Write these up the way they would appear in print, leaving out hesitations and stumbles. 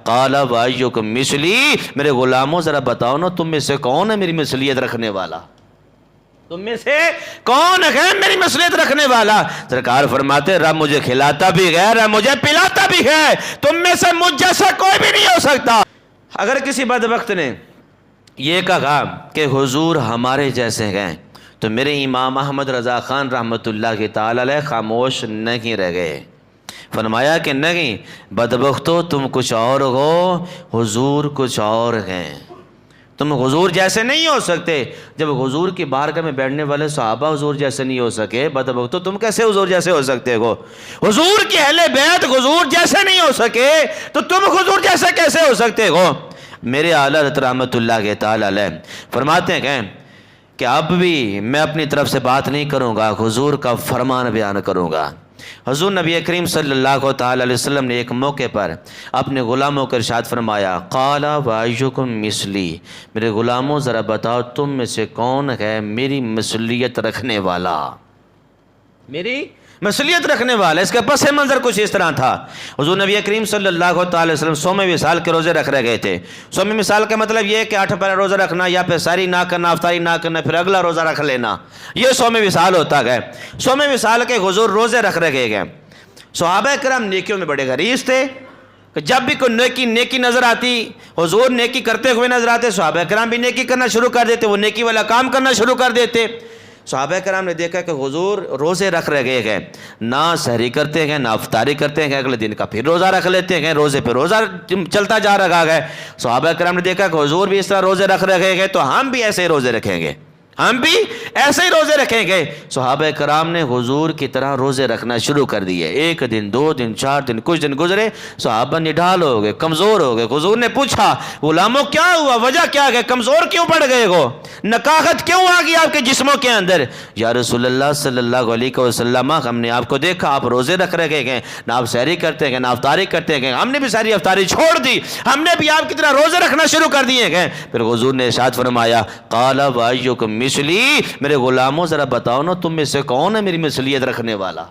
قال وایکم مثلی، میرے غلاموں ذرا بتاؤ نا تم میں سے کون ہے میری مثلیت رکھنے والا، تم میں سے کون ہے میری مثلیت رکھنے والا؟ سرکار فرماتے رب مجھے کھلاتا بھی ہے، رب مجھے پلاتا بھی ہے، تم میں سے مجھ جیسا کوئی بھی نہیں ہو سکتا۔ اگر کسی بدبخت نے یہ کہا کہ حضور ہمارے جیسے ہیں تو میرے امام احمد رضا خان رحمۃ اللہ کی تعالی علیہ خاموش نہیں رہ گئے، فرمایا کہ نہیں بدبختو تم کچھ اور ہو، حضور کچھ اور ہیں، تم حضور جیسے نہیں ہو سکتے۔ جب حضور کی بارگاہ میں بیٹھنے والے صحابہ حضور جیسے نہیں ہو سکے، بدبختو تم کیسے حضور جیسے ہو سکتے ہو؟ حضور کی اہل بیت حضور جیسے نہیں ہو سکے تو تم حضور جیسے کیسے ہو سکتے ہو؟ میرے اعلیٰ حضرت رحمۃ اللہ تعالی علیہ فرماتے ہیں کہ اب بھی میں اپنی طرف سے بات نہیں کروں گا، حضور کا فرمان بیان کروں گا۔ حضور نبی کریم صلی اللہ تعالی علیہ وسلم نے ایک موقع پر اپنے غلاموں کو ارشاد فرمایا، قال وایکم مثلی، میرے غلاموں ذرا بتاؤ تم میں سے کون ہے میری مثلیت رکھنے والا، میری مثلیت رکھنے والا۔ اس کا پس منظر کچھ اس طرح تھا، حضور نبی کریم صلی اللہ تعالی وسلم صوم وصال کے روزے رکھ رہے گئے تھے۔ صوم وصال کا مطلب یہ ہے کہ 8 پہر روزہ رکھنا یا پھر ساری نہ کرنا، افطاری نہ کرنا، پھر اگلا روزہ رکھ لینا، یہ صوم وصال ہوتا ہے۔ صوم وصال کے حضور روزے رکھ رہے گئے۔ صحابہ کرام نیکیوں میں بڑے غریض تھے کہ جب بھی کوئی نیکی نظر آتی حضور نیکی کرتے ہوئے نظر آتے، صحابہ کرام بھی نیکی کرنا شروع کر دیتے، وہ نیکی والا کام کرنا شروع کر دیتے۔ صحابہ کرام نے دیکھا کہ حضور روزے رکھ رہے گئے ہیں، نہ سحری کرتے ہیں نہ افطاری کرتے ہیں، اگلے دن کا پھر روزہ رکھ لیتے ہیں، روزے پہ روزہ چلتا جا رہا ہے۔ صحابہ کرام نے دیکھا کہ حضور بھی اس طرح روزے رکھ رہے ہیں تو ہم بھی ایسے ہی روزے رکھیں گے، ہم بھی ایسے ہی روزے رکھیں گے۔ صحابہ کرام نے حضور کی طرح روزے رکھنا شروع کر دیے۔ 1 دن 2 دن 4 دن کچھ دن گزرے، صحابہ نڈھال ہو گئے، کمزور ہو گئے۔ حضور نے پوچھا غلاموں کیا ہوا، وجہ کیا ہے، کمزور کیوں پڑ گئے ہو، نکاہت کیوں آ گئی آپ کے جسموں کے اندر؟ یا رسول اللہ صلی اللہ علیہ وسلم ہم نے آپ کو دیکھا آپ روزے رکھ رہے ہیں، نہ آپ سحری کرتے ہیں نہ افطاری کرتے ہیں، ہم نے بھی ساری افطاری چھوڑ دی، ہم نے بھی آپ کی طرح روزے رکھنا شروع کر دیے ہیں۔ پھر حضور نے ارشاد فرمایا، قال وایکم مثلی، میرے غلاموں ذرا بتاؤ نا تم میں سے کون ہے میری مثلیت رکھنے والا،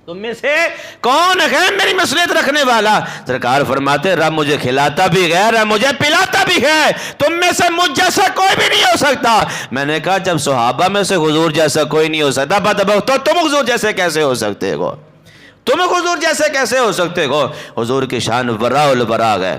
تم میں سے کون ہے میری مثلیت رکھنے والا؟ سرکار فرماتے رب مجھے کھلاتا بھی ہے، رب مجھے پلاتا بھی ہے، تم میں سے مجھ جیسا کوئی بھی نہیں ہو سکتا۔ میں نے کہا جب صحابہ میں سے حضور جیسا کوئی نہیں ہو سکتا تو تم حضور جیسے کیسے ہو سکتے ہو، تم حضور جیسے کیسے ہو سکتے ہو؟ حضور کی شان وراء الوراء ہے۔